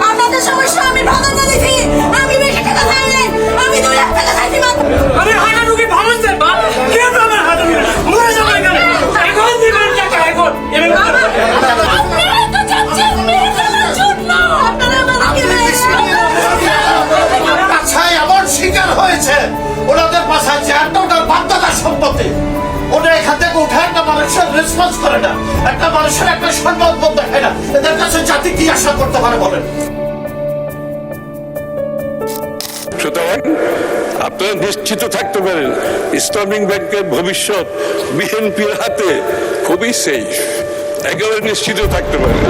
আপনাদের সমস্যা আমি ভালো বলেছি। আমি বেশি টাকা চাই নাই, আমি 2 লাখ টাকা চাইছি মাত্র। আমি হাঁটা ঢুকি ভাবুন স্যার বাপ কি আমার হাঁটা ঢুকি মরে যাবো এখানে এখন দিবেন টাকা এখন আপনারা তো চাচ্ছেন মেরে ফেলার জন্য। আপনারা আমাকে বাছাই এমন শিকার হয়েছে, ওনাদের বাসায় চেয়ারটা ওনার বাধ্যতার সম্পত্তি। ওটা এখান থেকে উঠে একটা মানুষের রেসপন্স করে না, একটা মানুষের একটা সম্মানবোধ দেখায় না। এদের কাছে জাতি কি আশা করতে পারে বলেন? সুতরাং আপনারা নিশ্চিত থাকতে পারেন ইসলামিক ব্যাংকের ভবিষ্যৎ বিএনপির হাতে খুবই সেফ, একেবারে নিশ্চিত থাকতে পারেন।